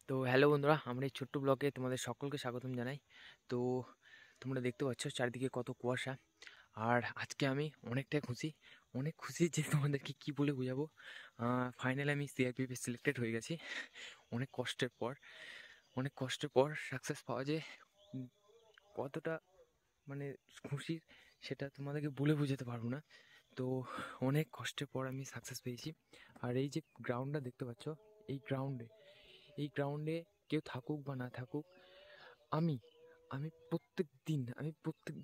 তো হ্যালো বন্ধুরা, আমার এই ছোট্ট ব্লগে তোমাদের সকলকে স্বাগতম জানাই। তো তোমরা দেখতে পাচ্ছ চারিদিকে কত কুয়াশা। আর আজকে আমি অনেকটাই খুশি, অনেক খুশি যে তোমাদেরকে কি বলে বোঝাবো। ফাইনালি আমি সিআরপিএফে সিলেক্টেড হয়ে গেছি। অনেক কষ্টের পর, অনেক কষ্টের পর সাকসেস পাওয়া যে উম, কতটা মানে খুশি সেটা তোমাদেরকে বলে বোঝাতে পারবো না। তো অনেক কষ্টের পর আমি সাকসেস পেয়েছি। আর এই যে গ্রাউন্ডটা দেখতে পাচ্ছ, এই গ্রাউন্ডে এই গ্রাউন্ডে কেউ থাকুক বা না থাকুক, আমি আমি প্রত্যেক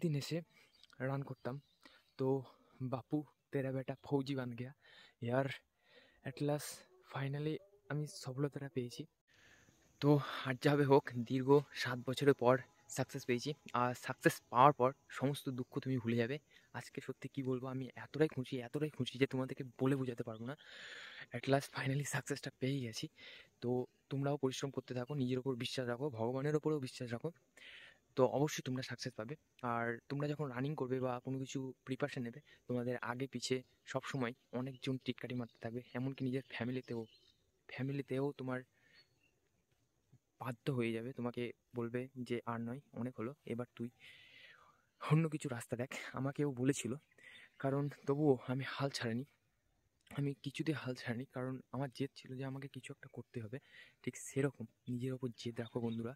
দিন এসে রান করতাম। তো বাপু তেরা বেটা ফৌজি বান গয়া ইয়ার। অ্যাট লাস্ট ফাইনালি আমি সফলতাটা পেয়েছি। তো আর যাবে হোক, দীর্ঘ 7 বছরের পর সাকসেস পেয়েছি। আর সাকসেস পাওয়ার পর সমস্ত দুঃখ তুমি ভুলে যাবে। আজকে সত্যি কি বলবো, আমি এতটাই খুশি যে তোমাদেরকে বলে বোঝাতে পারবো না। অ্যাট লাস্ট ফাইনালি সাকসেসটা পেয়ে গেছি। তো তোমরাও পরিশ্রম করতে থাকো, নিজের ওপর বিশ্বাস রাখো, ভগবানের ওপরেও বিশ্বাস রাখো। তো অবশ্যই তোমরা সাকসেস পাবে। আর তোমরা যখন রানিং করবে বা কোনো কিছু প্রিপারেশন নেবে, তোমাদের আগে পিছে সবসময় অনেকজন টিটকারি মারতে থাকবে, এমনকি নিজের ফ্যামিলিতেও তোমার বাধ্য হয়ে যাবে, তোমাকে বলবে যে আর নয়, অনেক হলো, এবার তুই অন্য কিছু রাস্তা দেখ। আমাকেও বলেছিল, কারণ তবুও আমি হাল ছাড়িনি। আমি কিছুতে হাল ছাড়িনি, কারণ আমার জেদ ছিল যে আমাকে কিছু একটা করতে হবে। ঠিক সেরকম নিজের ওপর জেদ রাখো বন্ধুরা,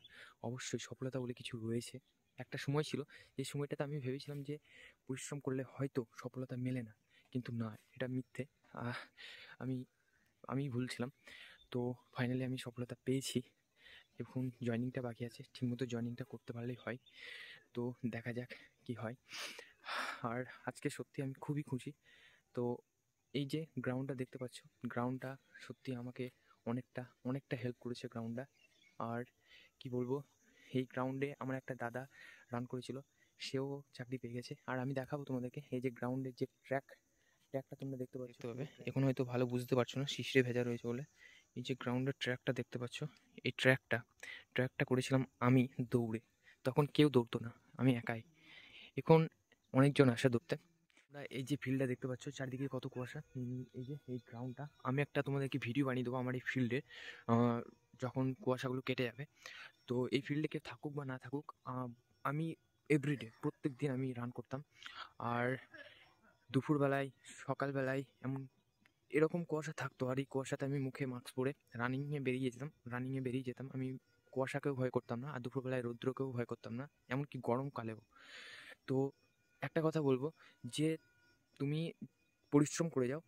অবশ্যই সফলতা বলে কিছু রয়েছে। একটা সময় ছিল, যে সময়টাতে আমি ভেবেছিলাম যে পরিশ্রম করলে হয়তো সফলতা মেলে না, কিন্তু না, এটা মিথ্যে। আহ, আমি আমি ভুলছিলাম। তো ফাইনালি আমি সফলতা পেয়েছি। এখন জয়েনিংটা বাকি আছে, ঠিকমতো জয়েনিংটা করতে পারলেই হয়। তো দেখা যাক কি হয়। আর আজকে সত্যি আমি খুবই খুশি। তো এই যে গ্রাউন্ডটা দেখতে পাচ্ছ, গ্রাউন্ডটা সত্যি আমাকে অনেকটা অনেকটা হেল্প করেছে গ্রাউন্ডটা। আর কি বলবো, এই গ্রাউন্ডে আমার একটা দাদা রান করেছিল, সেও চাকরি পেয়ে গেছে। আর আমি দেখাবো তোমাদেরকে, এই যে গ্রাউন্ডের যে ট্র্যাকটা তোমরা দেখতে পাচ্ছ, দেখতে হবে। এখন হয়তো ভালো বুঝতে পারছো না, শিশিরে ভেজা রয়েছে বলে। এই যে গ্রাউন্ডের ট্র্যাকটা দেখতে পাচ্ছ, এই ট্র্যাকটা করেছিলাম আমি দৌড়ে। তখন কেউ দৌড়তো না, আমি একাই। এখন অনেকজন আসে দৌড়তে। তোমরা এই যে ফিল্ডটা দেখতে পাচ্ছ, চারিদিকে কত কুয়াশা। এই যে এই গ্রাউন্ডটা, আমি একটা তোমাদেরকে ভিডিও বানিয়ে দেবো আমার এই ফিল্ডে, যখন কুয়াশাগুলো কেটে যাবে। তো এই ফিল্ডে কেউ থাকুক বা না থাকুক, আমি এভরিডে প্রত্যেক দিন আমি রান করতাম। আর দুপুরবেলায়, সকালবেলায় এমন এরকম কুয়াশা থাকতো, আর এই কুয়াশাতে আমি মুখে মাস্ক পরে রানিংয়ে বেরিয়ে যেতাম। আমি কুয়াশাকেও ভয় করতাম না, আর দুপুরবেলায় রৌদ্রকেও ভয় করতাম না, এমনকি গরমকালেও। তো একটা কথা বলবো, যে তুমি পরিশ্রম করে যাও,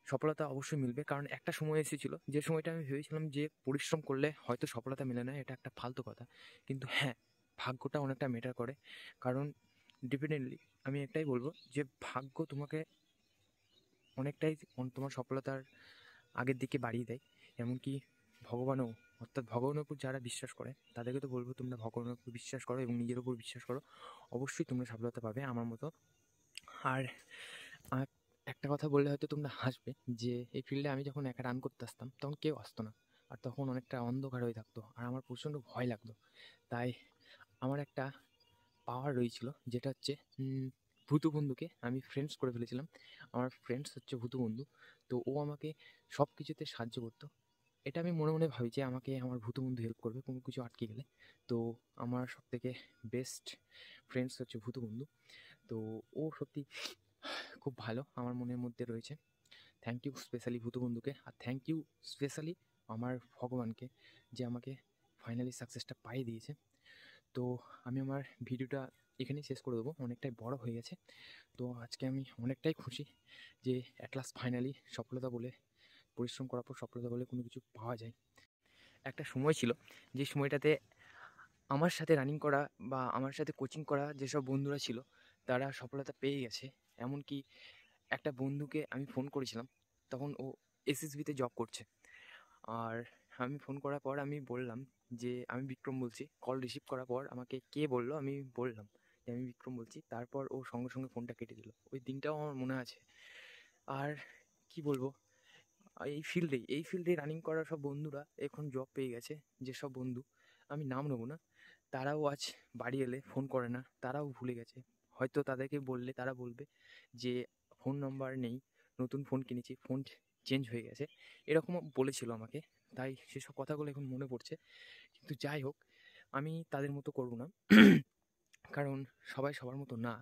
সফলতা অবশ্যই মিলবে। কারণ একটা সময় এসেছিল, যে সময়টা আমি ভেবেছিলাম যে পরিশ্রম করলে হয়তো সফলতা মেলে না, এটা একটা ফালতু কথা। কিন্তু হ্যাঁ, ভাগ্যটা অনেকটা ম্যাটার করে। কারণ ডেফিনেটলি আমি একটাই বলবো, যে ভাগ্য তোমাকে অনেকটাই তোমার সফলতার আগের দিকে বাড়িয়ে দেয়। এমনকি ভগবানও, অর্থাৎ ভগবানের উপর যারা বিশ্বাস করে তাদেরকে তো বলবো তোমরা ভগবানের উপর বিশ্বাস করো এবং নিজের উপর বিশ্বাস করো, অবশ্যই তোমরা সফলতা পাবে আমার মতো। আর আর একটা কথা বললে হয়তো তোমরা হাসবে, যে এই ফিল্ডে আমি যখন একা রান করতে আসতাম তখন কেউ আসতো না। আর তখন অনেকটা অন্ধকার হয়ে থাকতো, আর আমার প্রচণ্ড ভয় লাগতো। তাই আমার একটা পাওয়ার রয়েছিল, যেটা হচ্ছে ভূতু বন্ধুকে আমি ফ্রেন্ডস করে ফেলেছিলাম। আমার ফ্রেন্ডস হচ্ছে ভূতু বন্ধু। তো ও আমাকে সব কিছুতে সাহায্য করতো। এটা আমি মনে মনে ভাবি যে আমাকে আমার ভূতু বন্ধু হেল্প করবে কোনো কিছু আটকে গেলে। তো আমার সবথেকে বেস্ট ফ্রেন্ডস হচ্ছে ভূতু বন্ধু। তো ও সত্যি খুব ভালো আমার মনের মধ্যে রয়েছে। থ্যাংক ইউ স্পেশালি ভূতু বন্ধুকে, আর থ্যাংক ইউ স্পেশালি আমার ভগবানকে, যে আমাকে ফাইনালি সাকসেসটা পাইয়ে দিয়েছে। তো আমি আমার ভিডিওটা এখানেই শেষ করে দেবো, অনেকটাই বড় হয়ে গেছে। তো আজকে আমি অনেকটাই খুশি যে অ্যাট লাস্ট ফাইনালি সফলতা বলে, পরিশ্রম করার পর সফলতা বলে কোনো কিছু পাওয়া যায়। একটা সময় ছিল, যে সময়টাতে আমার সাথে রানিং করা বা আমার সাথে কোচিং করা যেসব বন্ধুরা ছিল, তারা সফলতা পেয়ে গেছে। এমনকি একটা বন্ধুকে আমি ফোন করেছিলাম, তখন ও এসএসবিতে জব করছে। আর আমি ফোন করার পর আমি বললাম যে আমি বিক্রম বলছি। কল রিসিভ করার পর আমাকে কে বললো, আমি বললাম যে আমি বিক্রম বলছি। তারপর ও সঙ্গে সঙ্গে ফোনটা কেটে দিল। ওই দিনটাও আমার মনে আছে। আর কি বলবো, এই ফিল্ডে রানিং করা সব বন্ধুরা এখন জব পেয়ে গেছে। যেসব বন্ধু, আমি নাম নেবো না, তারাও আজ বাড়ি এলে ফোন করে না, তারাও ভুলে গেছে। হয়তো তাদেরকে বললে তারা বলবে যে ফোন নাম্বার নেই, নতুন ফোন কিনেছি, ফোন চেঞ্জ হয়ে গেছে, এরকমও বলেছিল আমাকে। তাই সেসব কথাগুলো এখন মনে পড়ছে। কিন্তু যাই হোক, আমি তাদের মতো করব না। কারণ সবাই সবার মতো না।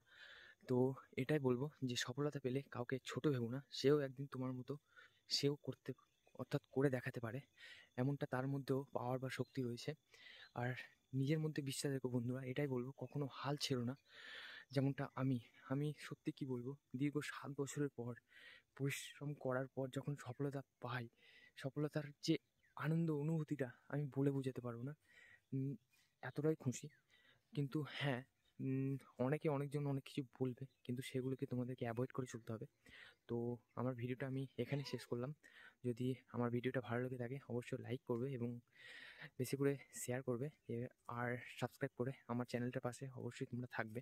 তো এটাই বলবো যে সফলতা পেলে কাউকে ছোট ভেবো না। সেও একদিন তোমার মতো সেও করতে অর্থাৎ করে দেখাতে পারে। এমনটা তার মধ্যেও পাওয়ার বা শক্তি রয়েছে। আর নিজের মধ্যে বিশ্বাস রেখো বন্ধুরা। এটাই বলবো, কখনো হাল ছেড়ো না। যেমনটা আমি সত্যি কি বলবো, দীর্ঘ ৭ বছরের পর পরিশ্রম করার পর যখন সফলতা পাই, সফলতার যে আনন্দ অনুভূতিটা আমি বলে বোঝাতে পারবো না। উম এতটাই খুশি। কিন্তু হ্যাঁ, উম অনেকে অনেকজন অনেক কিছু বলবে, কিন্তু সেগুলোকে তোমাদেরকে অ্যাভয়েড করে চলতে হবে। তো আমার ভিডিওটা আমি এখানেই শেষ করলাম। যদি আমার ভিডিওটা ভালো লেগে থাকে অবশ্যই লাইক করবে এবং বেশি করে শেয়ার করবে আর সাবস্ক্রাইব করে আমার চ্যানেলটার পাশে অবশ্যই তোমরা থাকবে।